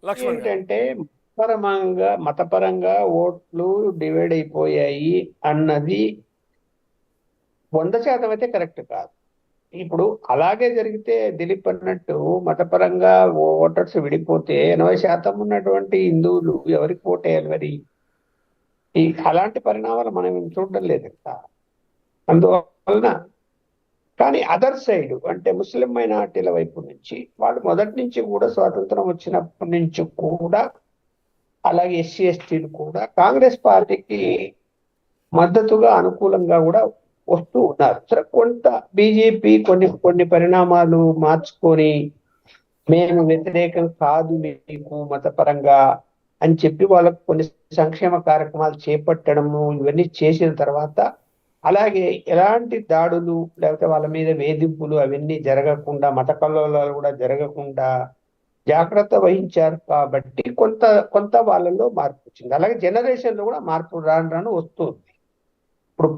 లక్ష్మణ్ గారు. ఏంటంటే మతపరంగా ఓట్లు డివైడ్ అయిపోయాయి అన్నది 100% అయితే కరెక్ట్ కాదు. ఇప్పుడు అలాగే జరిగితే దిలీప్ అన్నట్టు మతపరంగా ఓటర్స్ విడిపోతే 80% ఉన్నటువంటి హిందువులు ఎవరికి ఓటేయాలి మరి? అలాంటి పరిణామాలు మనం చూడడం లేదు కదా. అందువలన కానీ అదర్ సైడ్ అంటే ముస్లిం మైనార్టీల వైపు నుంచి వాళ్ళు మొదటి నుంచి కూడా స్వాతంత్రం వచ్చినప్పటి నుంచి కూడా, అలాగే ఎస్సీ ఎస్టీలు కూడా కాంగ్రెస్ పార్టీకి మద్దతుగా అనుకూలంగా కూడా వస్తూ ఉన్నారు. సరే, కొంత బీజేపీ కొన్ని కొన్ని పరిణామాలు మార్చుకొని మేము వ్యతిరేకం కాదు మీకు మతపరంగా అని చెప్పి వాళ్ళకు కొన్ని సంక్షేమ కార్యక్రమాలు చేపట్టడము ఇవన్నీ చేసిన తర్వాత, అలాగే ఎలాంటి దాడులు లేకపోతే వాళ్ళ మీద వేధింపులు అవన్నీ జరగకుండా, మత కల్లోలాలు కూడా జరగకుండా జాగ్రత్త వహించారు కాబట్టి కొంత కొంత వాళ్ళలో మార్పు వచ్చింది. అలాగే జనరేషన్ లో కూడా మార్పు రాను రాను వస్తుంది. ఇప్పుడు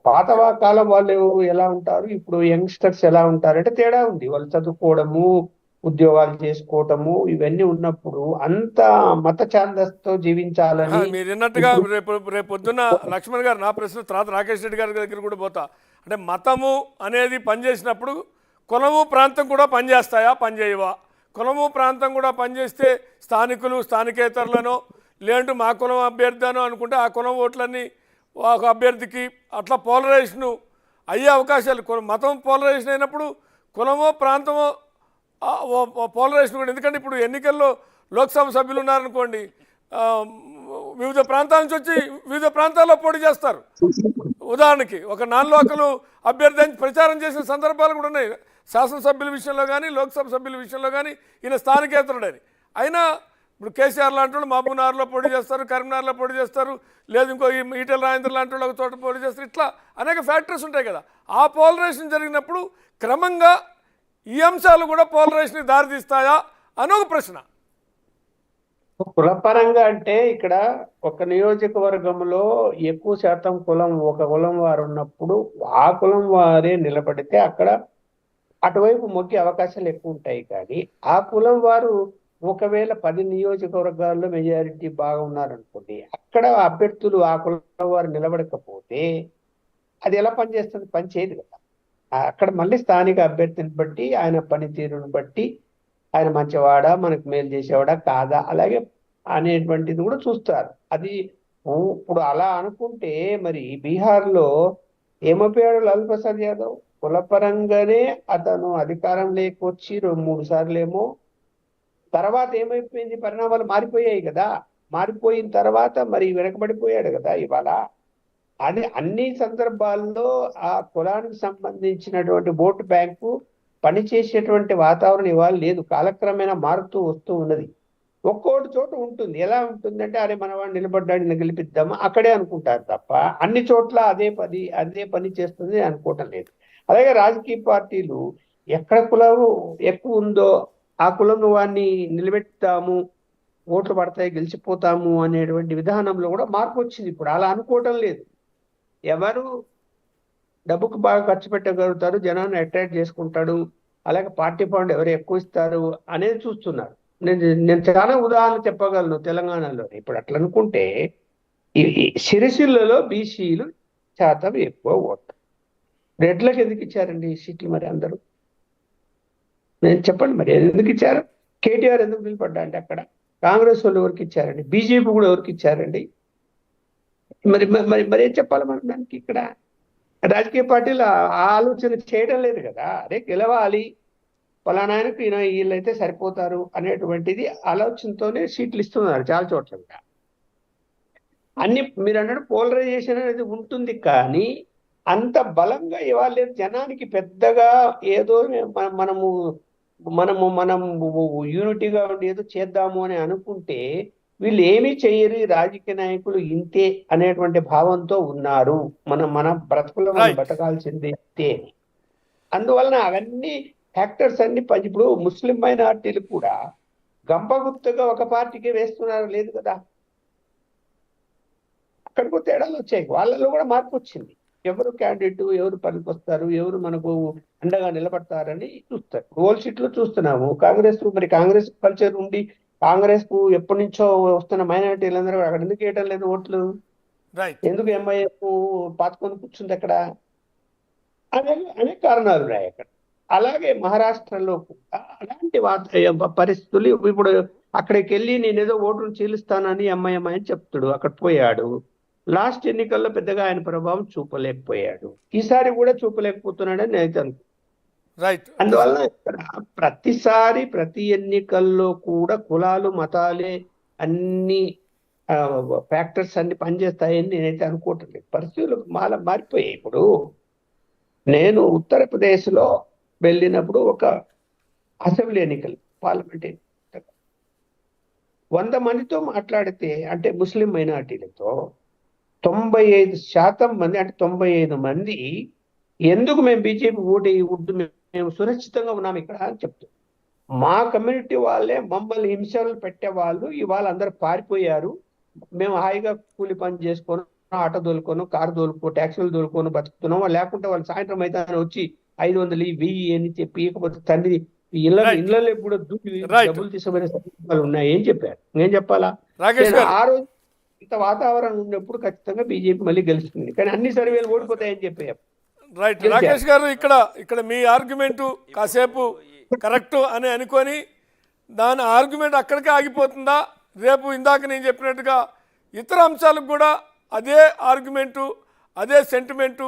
పాత కాలం వాళ్ళు ఎలా ఉంటారు, ఇప్పుడు యంగ్స్టర్స్ ఎలా ఉంటారు అంటే తేడా ఉంది. వాళ్ళు చదువుకోవడము, ఉద్యోగాలు చేసుకోవటము ఇవన్నీ ఉన్నప్పుడు అంత మత ఛాందస్తో జీవించాలని మీరు విన్నట్టుగా ఇప్పుడు రేపు పొద్దున్న లక్ష్మణ్ గారు నా ప్రశ్న తర్వాత రాకేష్ రెడ్డి గారి దగ్గర కూడా పోతా. అంటే మతము అనేది పనిచేసినప్పుడు కులము ప్రాంతం కూడా పనిచేస్తాయా, పనిచేయవా? కులము ప్రాంతం కూడా పనిచేస్తే స్థానికులు స్థానికేతరులను లేదంటే మా కులం అభ్యర్థాను అనుకుంటే ఆ కులం ఓట్లన్నీ ఒక అభ్యర్థికి అట్లా పోలరైజేషన్ అయ్యే అవకాశాలు. మతం పోలరైజేషన్ అయినప్పుడు కులమో ప్రాంతమో పోలరైజేషన్ కూడా. ఎందుకంటే ఇప్పుడు ఎన్నికల్లో లోక్సభ సభ్యులు ఉన్నారనుకోండి, వివిధ ప్రాంతాల నుంచి వచ్చి వివిధ ప్రాంతాల్లో పోటీ చేస్తారు. ఉదాహరణకి ఒక నాన్ లోకల్ అభ్యర్థి అని ప్రచారం చేసిన సందర్భాలు కూడా ఉన్నాయి. శాసనసభ్యుల విషయంలో కానీ లోక్సభ సభ్యుల విషయంలో కానీ ఈయన స్థానికేతరుడని. అయినా ఇప్పుడు కేసీఆర్ లాంటి వాళ్ళు మహబూబ్నగర్లో పోటీ చేస్తారు, కరీంనగర్లో పోటీ చేస్తారు, లేదు ఇంకో ఈటెల రాజేంద్ర లాంటి వాళ్ళు ఒక చోట పోటీ చేస్తారు. ఇట్లా అనేక ఫ్యాక్టర్స్ ఉంటాయి కదా. ఆ పోలరైజేషన్ జరిగినప్పుడు క్రమంగా ఈ అంశాలు కూడా పోలరైజేషన్కి దారితీస్తాయా అని ఒక ప్రశ్న. కులపరంగా అంటే ఇక్కడ ఒక నియోజకవర్గంలో ఎక్కువ శాతం ఒక కులం వారు ఉన్నప్పుడు ఆ కులం వారే నిలబడితే అక్కడ అటువైపు మొగ్గే అవకాశాలు ఎక్కువ ఉంటాయి. కానీ ఆ కులం వారు ఒకవేళ 10 నియోజకవర్గాల్లో మెజారిటీ బాగా ఉన్నారనుకోండి, అక్కడ అభ్యర్థులు ఆ కులం వారు నిలబడకపోతే అది ఎలా పనిచేస్తుంది? పని చేయదు కదా. అక్కడ మళ్ళీ స్థానిక అభ్యర్థిని బట్టి, ఆయన పనితీరుని బట్టి, ఆయన మంచివాడా, మనకు మేలు చేసేవాడా కాదా అలాగే అనేటువంటిది కూడా చూస్తారు. అది ఇప్పుడు అలా అనుకుంటే మరి బీహార్లో ఏమైపోయాడు లాలూ ప్రసాద్ యాదవ్? కులపరంగానే అతను అధికారం లేకొచ్చి 2-3 సార్లు ఏమో, తర్వాత ఏమైపోయింది? పరిణామాలు మారిపోయాయి కదా. మారిపోయిన తర్వాత మరి వెనకబడిపోయాడు కదా ఇవాళ. అది అన్ని సందర్భాల్లో ఆ కులానికి సంబంధించినటువంటి ఓటు బ్యాంకు పనిచేసేటువంటి వాతావరణం ఇవాళ లేదు. కాలక్రమేణా మారుతూ వస్తూ ఉన్నది. ఒక్కోటి చోట ఉంటుంది. ఎలా ఉంటుందంటే అరే మనవాడు నిలబడ్డాడిని గెలిపిద్దామా అక్కడే అనుకుంటారు తప్ప అన్ని చోట్ల అదే పని చేస్తుంది అనుకోవటం లేదు. అలాగే రాజకీయ పార్టీలు ఎక్కడ కులం ఎక్కువ ఉందో ఆ కులం వాడిని నిలబెడతాము, ఓట్లు పడతాయి, గెలిచిపోతాము అనేటువంటి విధానంలో కూడా మార్పు వచ్చింది. ఇప్పుడు అలా అనుకోవటం లేదు. ఎవరు డబ్బుకు బాగా ఖర్చు పెట్టగలుగుతారు, జనాన్ని అట్రాక్ట్ చేసుకుంటాడు, అలాగే పార్టీ ఫండ్ ఎవరు ఎక్కువ ఇస్తారు అనేది చూస్తున్నారు. నేను చాలా ఉదాహరణ చెప్పగలను తెలంగాణలో. ఇప్పుడు అట్లా అనుకుంటే ఈ సిరిసిల్లలో బీసీలు శాతం ఎక్కువ ఓట్లు. రెడ్లకు ఎందుకు ఇచ్చారండి ఈ సీట్లు మరి అందరూ? నేను చెప్పండి మరి ఎందుకు ఇచ్చారు? కేటీఆర్ ఎందుకు నిలబడ్డా అంటే అక్కడ? కాంగ్రెస్ వాళ్ళు ఎవరికి ఇచ్చారండి? బీజేపీ కూడా ఎవరికి ఇచ్చారండి? మరి మరి మరి ఏం చెప్పాలి మనం దానికి? ఇక్కడ రాజకీయ పార్టీలు ఆలోచన చేయడం లేదు కదా. అదే గెలవాలి, ఫలానాయనకు వీళ్ళైతే సరిపోతారు అనేటువంటిది ఆలోచనతోనే సీట్లు ఇస్తున్నారు చాలా చోట్ల. అన్ని మీరు అన్నట్టు పోలరైజేషన్ అనేది ఉంటుంది, కానీ అంత బలంగా ఇవాళ లేదు. జనానికి పెద్దగా ఏదో మనము మనము మనం యూనిటీగా ఉండి ఏదో చేద్దాము అని అనుకుంటే వీళ్ళు ఏమీ చేయరు, రాజకీయ నాయకులు ఇంతే అనేటువంటి భావంతో ఉన్నారు. మన బ్రతుకులో మనం బతకాల్సిందే ఇంతే. అందువలన అవన్నీ ఫ్యాక్టర్స్ అన్ని ఇప్పుడు ముస్లిం మైనార్టీలు కూడా గంపగుత్తగా ఒక పార్టీకి వేస్తున్నారు లేదు కదా. అక్కడికి తేడాలు వచ్చాయి. వాళ్ళలో కూడా మార్పు వచ్చింది. ఎవరు క్యాండిడేట్, ఎవరు పనికొస్తారు, ఎవరు మనకు అండగా నిలబడతారని చూస్తారు. ఓల్ షీట్ లో చూస్తున్నాము. కాంగ్రెస్ కల్చర్ ఉండి కాంగ్రెస్ కు ఎప్పటి నుంచో వస్తున్న మైనారిటీలందరూ అక్కడ ఎందుకు వేయటం లేదు ఓట్లు? రైట్. ఎందుకు ఎంఐఎఫ్ పాతుకొని కూర్చుంది అక్కడ? అనేక కారణాలు ఉన్నాయి అక్కడ. అలాగే మహారాష్ట్రలో కూడా అలాంటి పరిస్థితులు. ఇప్పుడు అక్కడికి వెళ్ళి నేనేదో ఓటును చీలుస్తానని ఎంఐఎం అని చెప్తాడు, అక్కడ పోయాడు. లాస్ట్ ఎన్నికల్లో పెద్దగా ఆయన ప్రభావం చూపలేకపోయాడు, ఈసారి కూడా చూపలేకపోతున్నాడని నేను అనుకుంటున్నాను. రైట్. అందువల్ల ఇక్కడ ప్రతిసారి ప్రతి ఎన్నికల్లో కూడా కులాలు మతాలే అన్ని ఫ్యాక్టర్స్ అన్ని పనిచేస్తాయని నేనైతే అనుకోవట్లేదు. పరిస్థితులు మారిపోయాయి. ఇప్పుడు నేను ఉత్తరప్రదేశ్ లో వెళ్ళినప్పుడు ఒక అసెంబ్లీ ఎన్నికలు, పార్లమెంట్ ఎన్నికలు 100 మందితో మాట్లాడితే, అంటే ముస్లిం మైనార్టీలతో 95% మంది, అంటే 95 మంది ఎందుకు మేము బీజేపీ ఓటు మేము సురక్షితంగా ఉన్నాం ఇక్కడ అని చెప్తారు. మా కమ్యూనిటీ వాళ్ళే మమ్మల్ని హింసలు పెట్టేవాళ్ళు ఇవాళ అందరు పారిపోయారు, మేము హాయిగా కూలి పని చేసుకొని ఆటో దోలుకోను, కారు దోలుకో, ట్యాక్సీలు దోలుకొని బతుకుతున్నాం. లేకుంటే వాళ్ళు సాయంత్రం అయితే వచ్చి 500 1000 అని చెప్పి, ఇకపోతే తండ్రి ఇళ్ళలో కూడా డబ్బులు తీసుకునే సందర్భాలు ఉన్నాయి. ఏం చెప్పారు? నేను చెప్పాలా? ఆ రోజు ఇంత వాతావరణం ఉన్నప్పుడు ఖచ్చితంగా బీజేపీ మళ్ళీ గెలుస్తుంది, కానీ అన్ని సర్వేలు ఓడిపోతాయని చెప్పారు. రైట్. రాకేష్ గారు, ఇక్కడ మీ ఆర్గ్యుమెంటు కాసేపు కరెక్ట్ అని అనుకొని దాని ఆర్గ్యుమెంట్ అక్కడికే ఆగిపోతుందా? రేపు ఇందాక నేను చెప్పినట్టుగా ఇతర అంశాలకు కూడా అదే ఆర్గ్యుమెంటు, అదే సెంటిమెంటు